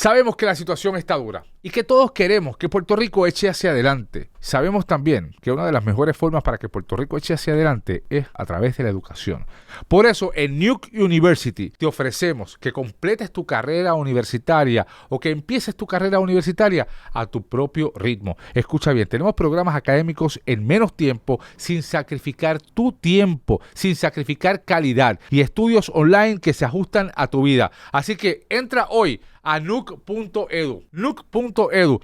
Sabemos que la situación está dura y que todos queremos que Puerto Rico eche hacia adelante. Sabemos también que una de las mejores formas para que Puerto Rico eche hacia adelante es a través de la educación. Por eso, en Nuke University te ofrecemos que completes tu carrera universitaria o que empieces tu carrera universitaria a tu propio ritmo. Escucha bien, tenemos programas académicos en menos tiempo, sin sacrificar tu tiempo, sin sacrificar calidad y estudios online que se ajustan a tu vida. Así que entra hoy a nuke.edu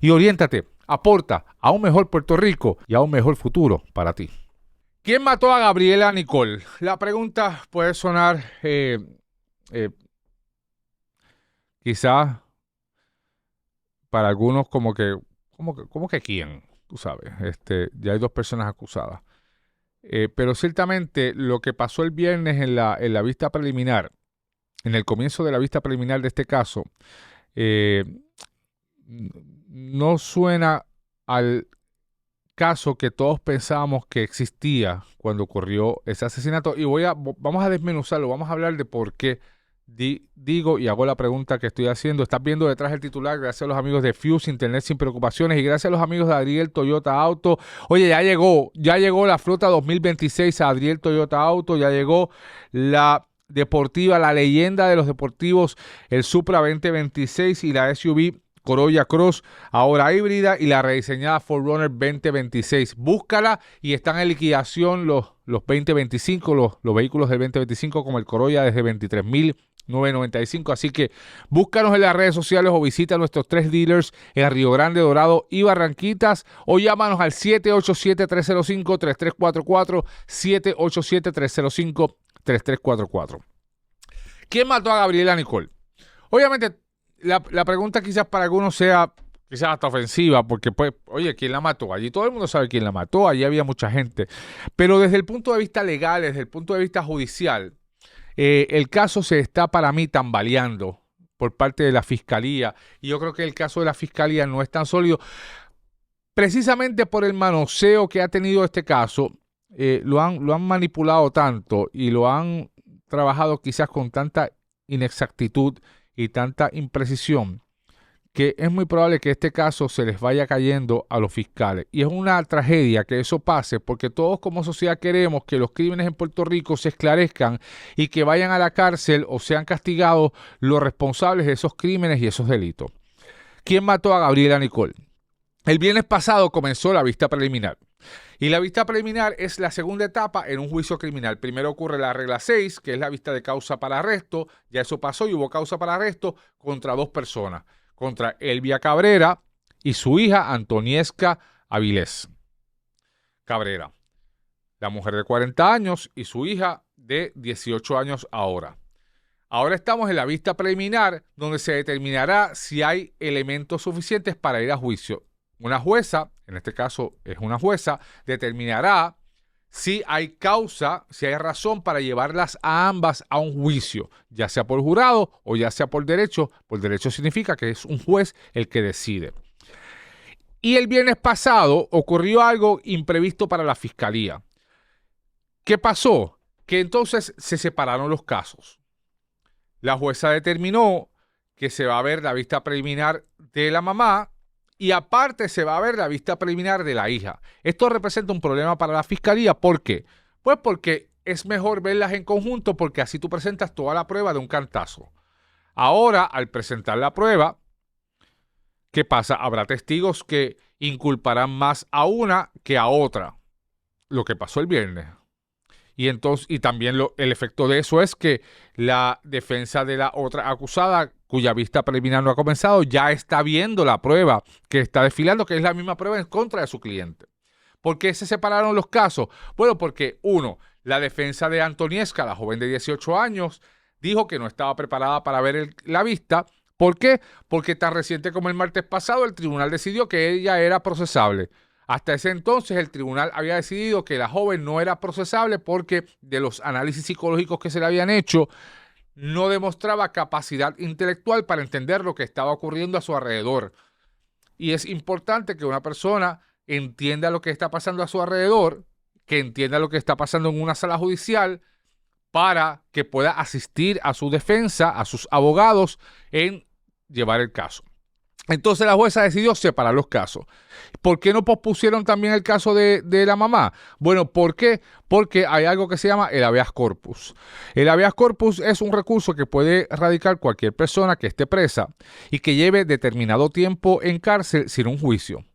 y oriéntate, aporta a un mejor Puerto Rico y a un mejor futuro para ti. ¿Quién mató a Gabriela Nicole? La pregunta puede sonar quizás para algunos como que quién, tú sabes, ya hay dos personas acusadas. Pero ciertamente lo que pasó el viernes en la vista preliminar, en el comienzo de la vista preliminar de este caso, no suena al caso que todos pensábamos que existía cuando ocurrió ese asesinato. Y vamos a desmenuzarlo, vamos a hablar de por qué digo y hago la pregunta que estoy haciendo. Estás viendo detrás el titular, gracias a los amigos de Fuse, Internet sin preocupaciones, y gracias a los amigos de Adriel Toyota Auto. Oye, ya llegó la flota 2026 a Adriel Toyota Auto, ya llegó la deportiva, la leyenda de los deportivos, el Supra 2026 y la SUV Corolla Cross, ahora híbrida, y la rediseñada 4Runner 2026. Búscala, y están en liquidación los 2025, los vehículos del 2025, como el Corolla, desde $23,995. Así que búscanos en las redes sociales o visita nuestros 3 dealers en Río Grande, Dorado y Barranquitas, o llámanos al 787-305-3344, 787-305-3344. ¿Quién mató a Gabriela Nicole? Obviamente, la pregunta quizás para algunos sea quizás hasta ofensiva, porque pues, oye, ¿quién la mató? Allí todo el mundo sabe quién la mató, allí había mucha gente. Pero desde el punto de vista legal, desde el punto de vista judicial, el caso se está para mí tambaleando por parte de la Fiscalía. Y yo creo que el caso de la Fiscalía no es tan sólido, precisamente por el manoseo que ha tenido este caso. Lo han manipulado tanto y lo han trabajado quizás con tanta inexactitud y tanta imprecisión, que es muy probable que este caso se les vaya cayendo a los fiscales. Y es una tragedia que eso pase, porque todos como sociedad queremos que los crímenes en Puerto Rico se esclarezcan y que vayan a la cárcel o sean castigados los responsables de esos crímenes y esos delitos. ¿Quién mató a Gabriela Nicole? El viernes pasado comenzó la vista preliminar. Y la vista preliminar es la segunda etapa en un juicio criminal. Primero ocurre la regla 6, que es la vista de causa para arresto. Ya eso pasó y hubo causa para arresto contra 2 personas. Contra Elvia Cabrera y su hija Antoniesca Avilés Cabrera. La mujer de 40 años y su hija de 18 años ahora. Ahora estamos en la vista preliminar, donde se determinará si hay elementos suficientes para ir a juicio. Una jueza, en este caso es una jueza, determinará si hay causa, si hay razón para llevarlas a ambas a un juicio, ya sea por jurado o ya sea por derecho. Por derecho significa que es un juez el que decide. Y el viernes pasado ocurrió algo imprevisto para la Fiscalía. ¿Qué pasó? Que entonces se separaron los casos. La jueza determinó que se va a ver la vista preliminar de la mamá, y aparte se va a ver la vista preliminar de la hija. Esto representa un problema para la Fiscalía. ¿Por qué? Pues porque es mejor verlas en conjunto, porque así tú presentas toda la prueba de un cantazo. Ahora, al presentar la prueba, ¿qué pasa? Habrá testigos que inculparán más a una que a otra. Lo que pasó el viernes. Y también el efecto de eso es que la defensa de la otra acusada, cuya vista preliminar no ha comenzado, ya está viendo la prueba que está desfilando, que es la misma prueba en contra de su cliente. ¿Por qué se separaron los casos? Bueno, porque la defensa de Antoniesca, la joven de 18 años, dijo que no estaba preparada para ver la vista. ¿Por qué? Porque tan reciente como el martes pasado, el tribunal decidió que ella era procesable. Hasta ese entonces el tribunal había decidido que la joven no era procesable porque de los análisis psicológicos que se le habían hecho no demostraba capacidad intelectual para entender lo que estaba ocurriendo a su alrededor. Y es importante que una persona entienda lo que está pasando a su alrededor, que entienda lo que está pasando en una sala judicial, para que pueda asistir a su defensa, a sus abogados, en llevar el caso. Entonces la jueza decidió separar los casos. ¿Por qué no pospusieron también el caso de la mamá? Bueno, ¿por qué? Porque hay algo que se llama el habeas corpus. El habeas corpus es un recurso que puede radicar cualquier persona que esté presa y que lleve determinado tiempo en cárcel sin un juicio.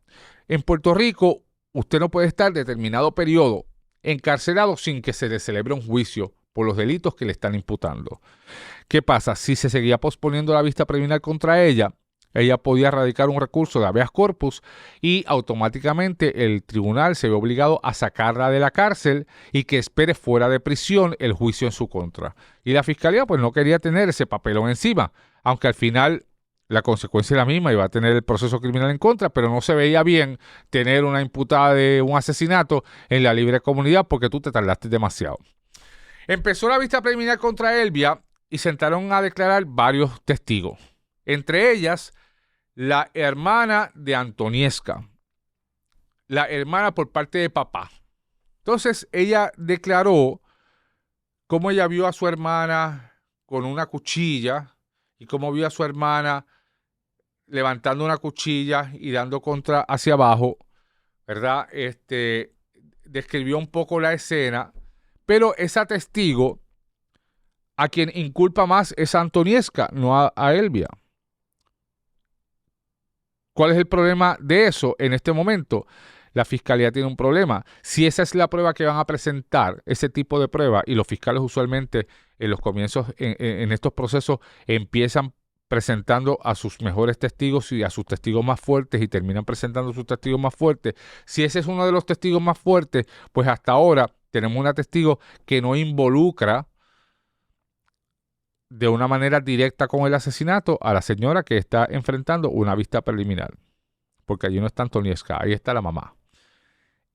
En Puerto Rico, usted no puede estar determinado periodo encarcelado sin que se le celebre un juicio por los delitos que le están imputando. ¿Qué pasa? Si se seguía posponiendo la vista preliminar contra ella podía radicar un recurso de habeas corpus y automáticamente el tribunal se ve obligado a sacarla de la cárcel y que espere fuera de prisión el juicio en su contra. Y la fiscalía pues no quería tener ese papelón encima, aunque al final la consecuencia es la misma, iba a tener el proceso criminal en contra, pero no se veía bien tener una imputada de un asesinato en la libre comunidad porque tú te tardaste demasiado. Empezó la vista preliminar contra Elvia y sentaron a declarar varios testigos, entre ellas la hermana de Antoniesca, la hermana por parte de papá. Entonces ella declaró cómo ella vio a su hermana con una cuchilla y cómo vio a su hermana levantando una cuchilla y dando contra hacia abajo, ¿verdad? Describió un poco la escena, pero esa testigo a quien inculpa más es a Antoniesca, no a Elvia. ¿Cuál es el problema de eso en este momento? La fiscalía tiene un problema. Si esa es la prueba que van a presentar, ese tipo de prueba, y los fiscales usualmente en los comienzos, en estos procesos, empiezan presentando a sus mejores testigos y a sus testigos más fuertes y terminan presentando a sus testigos más fuertes. Si ese es uno de los testigos más fuertes, pues hasta ahora tenemos una testigo que no involucra de una manera directa con el asesinato a la señora que está enfrentando una vista preliminar. Porque allí no está Antoniesca, ahí está la mamá.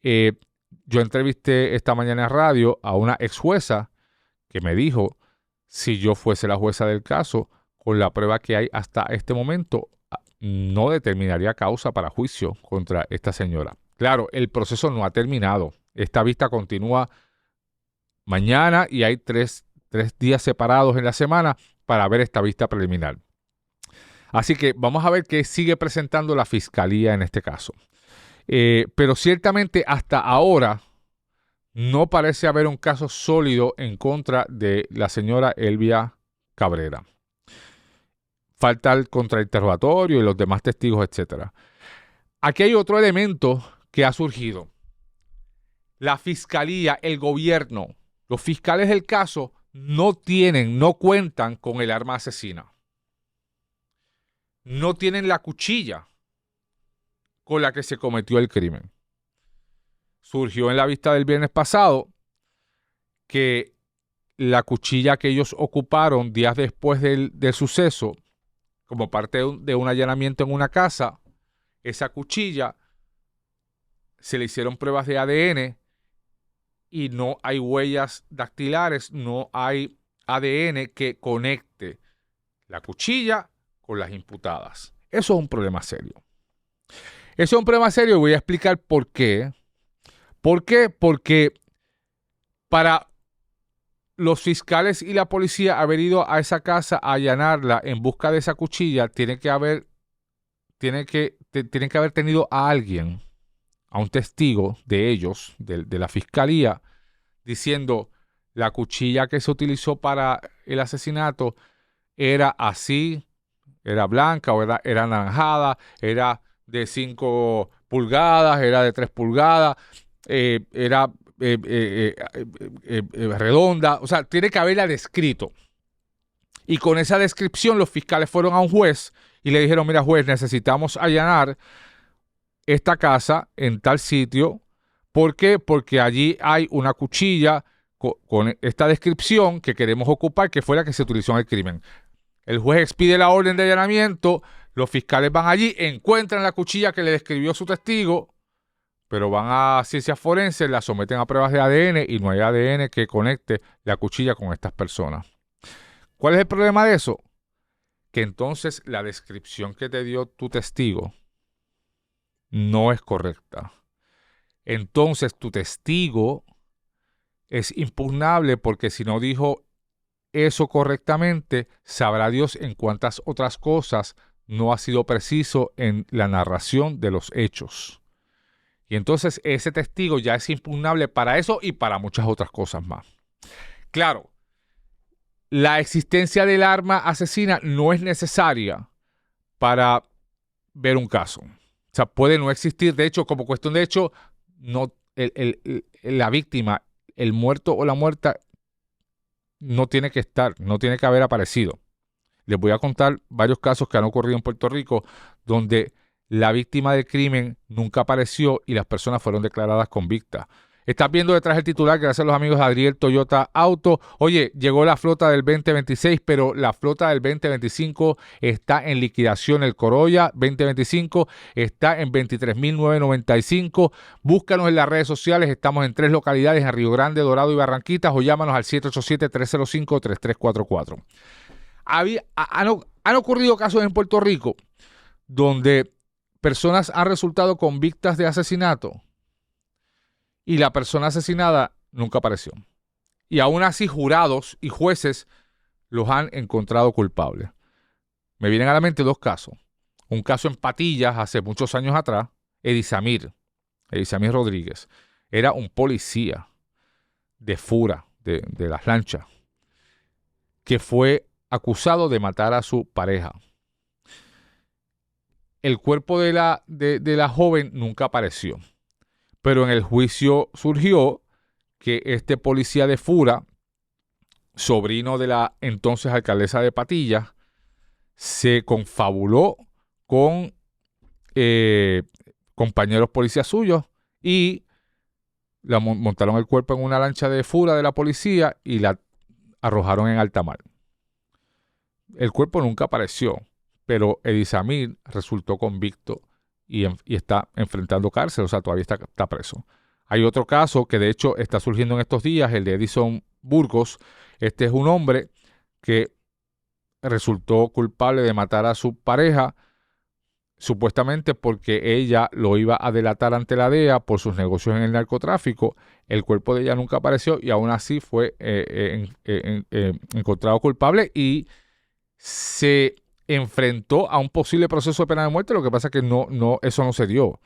Yo entrevisté esta mañana en radio a una ex jueza que me dijo, si yo fuese la jueza del caso, con la prueba que hay hasta este momento, no determinaría causa para juicio contra esta señora. Claro, el proceso no ha terminado. Esta vista continúa mañana y hay tres días separados en la semana para ver esta vista preliminar. Así que vamos a ver qué sigue presentando la fiscalía en este caso. Pero ciertamente hasta ahora no parece haber un caso sólido en contra de la señora Elvia Cabrera. Falta el contrainterrogatorio y los demás testigos, etc. Aquí hay otro elemento que ha surgido. La fiscalía, el gobierno, los fiscales del caso no cuentan con el arma asesina. No tienen la cuchilla con la que se cometió el crimen. Surgió en la vista del viernes pasado que la cuchilla que ellos ocuparon días después del suceso, como parte de un allanamiento en una casa, esa cuchilla se le hicieron pruebas de ADN y no hay huellas dactilares, no hay ADN que conecte la cuchilla con las imputadas. Eso es un problema serio. Eso es un problema serio y voy a explicar por qué. ¿Por qué? Porque para los fiscales y la policía haber ido a esa casa a allanarla en busca de esa cuchilla, tienen que haber tenido a alguien, a un testigo de ellos, de la fiscalía, diciendo la cuchilla que se utilizó para el asesinato era así, era blanca o era anaranjada, era de 5 pulgadas, era de 3 pulgadas, era redonda, o sea, tiene que haberla descrito. Y con esa descripción los fiscales fueron a un juez y le dijeron, mira juez, necesitamos allanar esta casa en tal sitio. ¿Por qué? Porque allí hay una cuchilla con esta descripción que queremos ocupar, que fue la que se utilizó en el crimen. El juez expide la orden de allanamiento, los fiscales van allí, encuentran la cuchilla que le describió su testigo, pero van a ciencias forenses, la someten a pruebas de ADN y no hay ADN que conecte la cuchilla con estas personas. ¿Cuál es el problema de eso? Que entonces la descripción que te dio tu testigo no es correcta. Entonces tu testigo es impugnable porque si no dijo eso correctamente, sabrá Dios en cuántas otras cosas no ha sido preciso en la narración de los hechos. Y entonces ese testigo ya es impugnable para eso y para muchas otras cosas más. Claro, la existencia del arma asesina no es necesaria para ver un caso. O sea, puede no existir. De hecho, como cuestión de hecho, no, la víctima, el muerto o la muerta, no tiene que estar, no tiene que haber aparecido. Les voy a contar varios casos que han ocurrido en Puerto Rico donde la víctima del crimen nunca apareció y las personas fueron declaradas convictas. Estás viendo detrás el titular, gracias a los amigos de Adriel Toyota Auto. Oye, llegó la flota del 2026, pero la flota del 2025 está en liquidación. El Corolla 2025 está en $23,995. Búscanos en las redes sociales. Estamos en 3 localidades, en Río Grande, Dorado y Barranquitas, o llámanos al 787-305-3344. Han ocurrido casos en Puerto Rico donde personas han resultado convictas de asesinato y la persona asesinada nunca apareció. Y aún así jurados y jueces los han encontrado culpables. Me vienen a la mente 2 casos. Un caso en Patillas hace muchos años atrás, Edisamir Rodríguez. Era un policía de Fura, de las lanchas, que fue acusado de matar a su pareja. El cuerpo de la joven nunca apareció, pero en el juicio surgió que este policía de Fura, sobrino de la entonces alcaldesa de Patillas, se confabuló con compañeros policías suyos y montaron el cuerpo en una lancha de Fura de la policía y la arrojaron en alta mar. El cuerpo nunca apareció, pero Edisamir resultó convicto y está enfrentando cárcel, o sea, todavía está preso. Hay otro caso que de hecho está surgiendo en estos días, el de Edison Burgos. Este es un hombre que resultó culpable de matar a su pareja, supuestamente porque ella lo iba a delatar ante la DEA por sus negocios en el narcotráfico. El cuerpo de ella nunca apareció y aún así fue encontrado culpable y se enfrentó a un posible proceso de pena de muerte. Lo que pasa es que eso no se dio.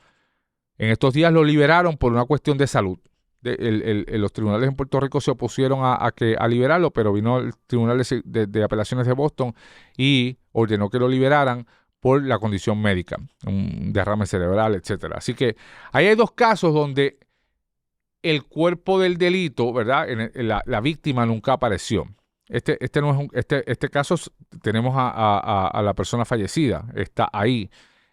En estos días lo liberaron por una cuestión de salud. Los tribunales en Puerto Rico se opusieron a liberarlo, pero vino el Tribunal de Apelaciones de Boston y ordenó que lo liberaran por la condición médica, un derrame cerebral, etcétera. Así que ahí hay 2 casos donde el cuerpo del delito, ¿verdad? La víctima nunca apareció. Este caso tenemos a la persona fallecida, está ahí.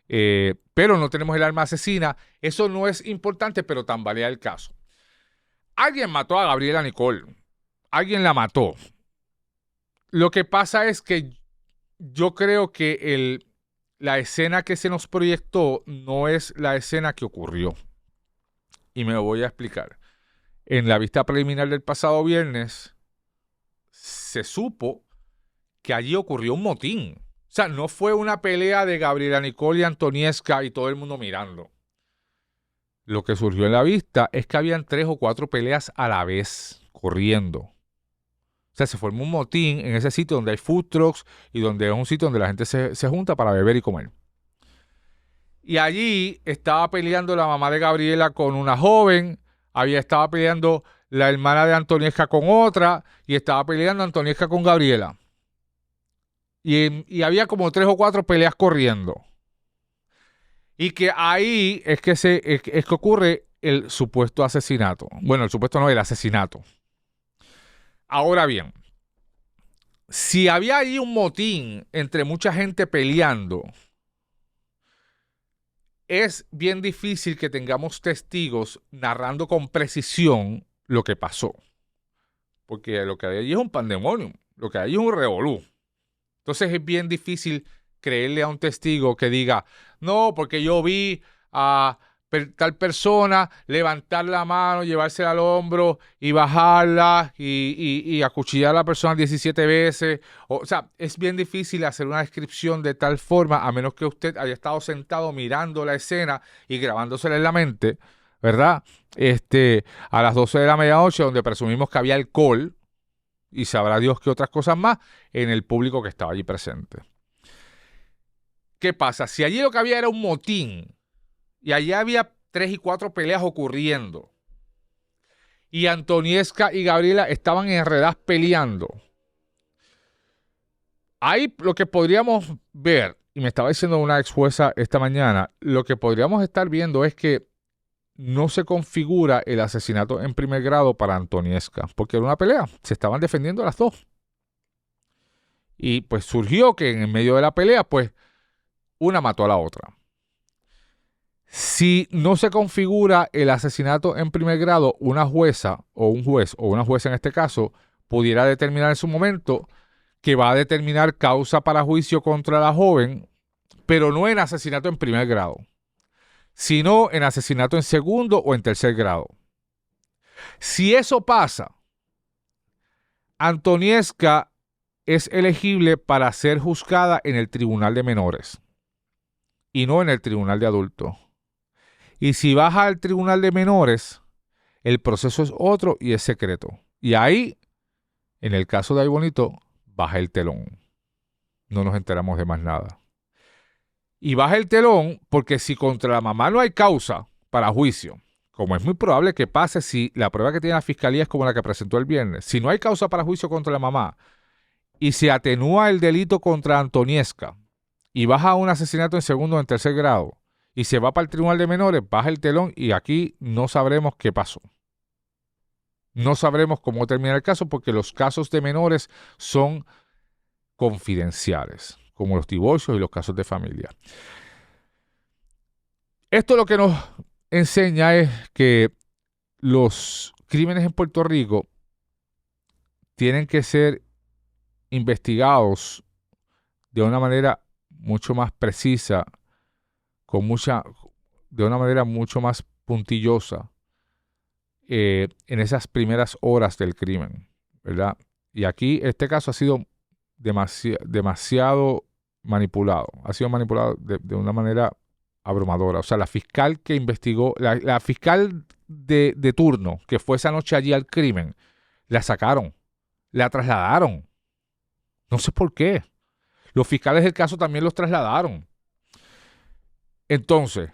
Pero no tenemos el arma asesina. Eso no es importante, pero tambalea el caso. Alguien mató a Gabriela Nicole. Alguien la mató. Lo que pasa es que yo creo que la escena que se nos proyectó no es la escena que ocurrió. Y me lo voy a explicar. En la vista preliminar del pasado viernes, se supo que allí ocurrió un motín. O sea, no fue una pelea de Gabriela Nicole y Antoniesca y todo el mundo mirando. Lo que surgió en la vista es que habían 3 o 4 peleas a la vez corriendo. O sea, se formó un motín en ese sitio donde hay food trucks y donde es un sitio donde la gente se junta para beber y comer. Y allí estaba peleando la mamá de Gabriela con una joven, estaba peleando la hermana de Antoniesca con otra y estaba peleando Antoniesca con Gabriela. Y había como 3 o 4 peleas corriendo. Y que ahí es que ocurre el supuesto asesinato. Bueno, el supuesto no, el asesinato. Ahora bien, si había ahí un motín entre mucha gente peleando, es bien difícil que tengamos testigos narrando con precisión lo que pasó. Porque lo que hay allí es un pandemonium, lo que hay es un revolú. Entonces es bien difícil creerle a un testigo que diga, no, porque yo vi a tal persona levantar la mano, llevársela al hombro y bajarla y acuchillar a la persona 17 veces. O sea, es bien difícil hacer una descripción de tal forma, a menos que usted haya estado sentado mirando la escena y grabándosela en la mente, ¿verdad? A las 12 de la medianoche, donde presumimos que había alcohol, y sabrá Dios que otras cosas más, en el público que estaba allí presente. ¿qué pasa? Si allí lo que había era un motín y allí había 3 y 4 peleas ocurriendo y Antoniesca y Gabriela estaban enredadas peleando, ahí lo que podríamos ver, y me estaba diciendo una ex jueza esta mañana, lo que podríamos estar viendo es que no se configura el asesinato en primer grado para Antoniesca, porque era una pelea, se estaban defendiendo las dos. Y pues surgió que en el medio de la pelea, pues una mató a la otra. Si no se configura el asesinato en primer grado, una jueza o un juez, o una jueza en este caso, pudiera determinar en su momento que va a determinar causa para juicio contra la joven, pero no en asesinato en primer grado, sino en asesinato en segundo o en tercer grado. Si eso pasa, Antoniesca es elegible para ser juzgada en el tribunal de menores y no en el tribunal de adultos. Y si baja al tribunal de menores, el proceso es otro y es secreto. Y ahí, en el caso de Ay Bonito, baja el telón. No nos enteramos de más nada. Y baja el telón porque si contra la mamá no hay causa para juicio, como es muy probable que pase si la prueba que tiene la fiscalía es como la que presentó el viernes, si no hay causa para juicio contra la mamá y se atenúa el delito contra Antoniesca y baja a un asesinato en segundo o en tercer grado y se va para el tribunal de menores, baja el telón y aquí no sabremos qué pasó. No sabremos cómo termina el caso porque los casos de menores son confidenciales, como los divorcios y los casos de familia. Esto lo que nos enseña es que los crímenes en Puerto Rico tienen que ser investigados de una manera mucho más precisa, de una manera mucho más puntillosa en esas primeras horas del crimen, ¿verdad? Y aquí este caso ha sido demasiado manipulado, ha sido manipulado de una manera abrumadora. O sea, la fiscal que investigó, la fiscal de turno que fue esa noche allí al crimen, la sacaron, la trasladaron. No sé por qué. Los fiscales del caso también los trasladaron. Entonces,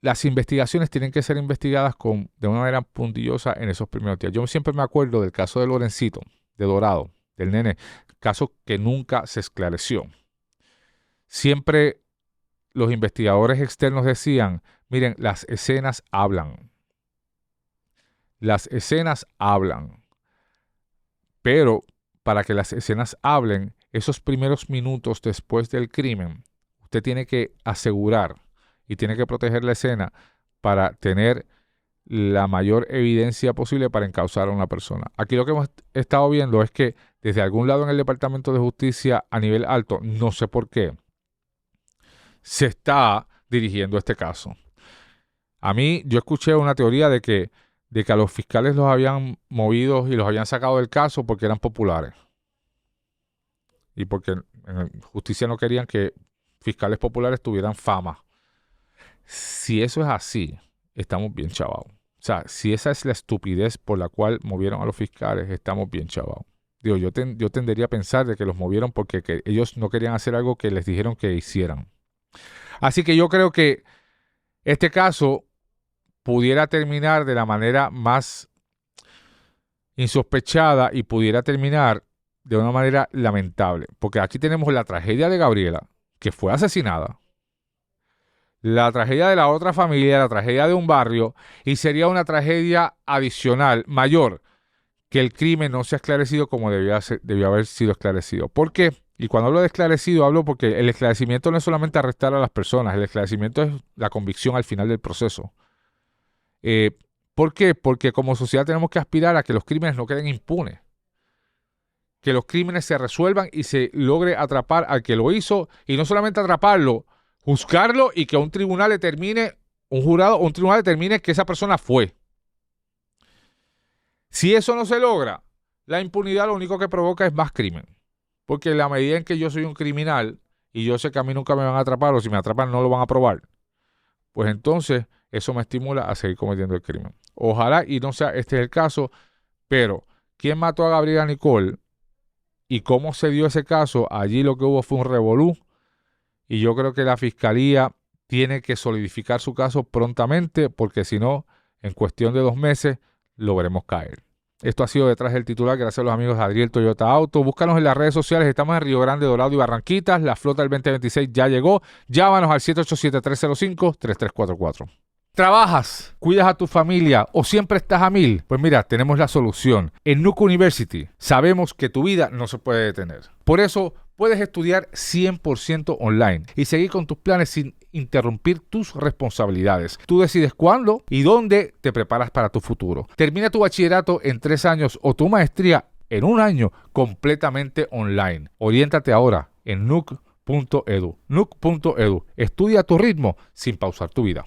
las investigaciones tienen que ser investigadas de una manera puntillosa en esos primeros días. Yo siempre me acuerdo del caso de Lorencito, de Dorado, del nene, caso que nunca se esclareció. Siempre los investigadores externos decían, miren, las escenas hablan. Las escenas hablan. Pero para que las escenas hablen, esos primeros minutos después del crimen, usted tiene que asegurar y tiene que proteger la escena para tener la mayor evidencia posible para encausar a una persona. Aquí lo que hemos estado viendo es que desde algún lado en el Departamento de Justicia a nivel alto, no sé por qué, se está dirigiendo este caso. A mí, yo escuché una teoría de que a los fiscales los habían movido y los habían sacado del caso porque eran populares. Y porque en justicia no querían que fiscales populares tuvieran fama. Si eso es así, estamos bien chavados. O sea, si esa es la estupidez por la cual movieron a los fiscales, estamos bien chavados. Digo, yo tendería a pensar de que los movieron porque ellos no querían hacer algo que les dijeron que hicieran. Así que yo creo que este caso pudiera terminar de la manera más insospechada y pudiera terminar de una manera lamentable. Porque aquí tenemos la tragedia de Gabriela, que fue asesinada, la tragedia de la otra familia, la tragedia de un barrio, y sería una tragedia adicional, mayor, que el crimen no se ha esclarecido como debió haber sido esclarecido. ¿Por qué? Y cuando hablo de esclarecido, hablo porque el esclarecimiento no es solamente arrestar a las personas, el esclarecimiento es la convicción al final del proceso. ¿Por qué? Porque como sociedad tenemos que aspirar a que los crímenes no queden impunes. Que los crímenes se resuelvan y se logre atrapar al que lo hizo, y no solamente atraparlo, juzgarlo y que un tribunal determine, un jurado o un tribunal determine que esa persona fue. Si eso no se logra, la impunidad lo único que provoca es más crimen. Porque en la medida en que yo soy un criminal y yo sé que a mí nunca me van a atrapar, o si me atrapan no lo van a probar, pues entonces eso me estimula a seguir cometiendo el crimen. Ojalá y no sea este el caso, pero ¿quién mató a Gabriela Nicole? y cómo se dio ese caso, allí lo que hubo fue un revolú y yo creo que la fiscalía tiene que solidificar su caso prontamente porque si no, en cuestión de 2 meses, lo veremos caer. Esto ha sido Detrás del Titular, gracias a los amigos de Adriel Toyota Auto. Búscanos en las redes sociales, estamos en Río Grande, Dorado y Barranquitas. La flota del 2026 ya llegó. Llámanos al 787-305-3344. ¿Trabajas, cuidas a tu familia o siempre estás a 1000? Pues mira, tenemos la solución. En Nuke University sabemos que tu vida no se puede detener. Por eso puedes estudiar 100% online y seguir con tus planes sin interrumpir tus responsabilidades. Tú decides cuándo y dónde te preparas para tu futuro. Termina tu bachillerato en 3 años o tu maestría en 1 año completamente online. Oriéntate ahora en nuke.edu. Nuke.edu. Estudia a tu ritmo sin pausar tu vida.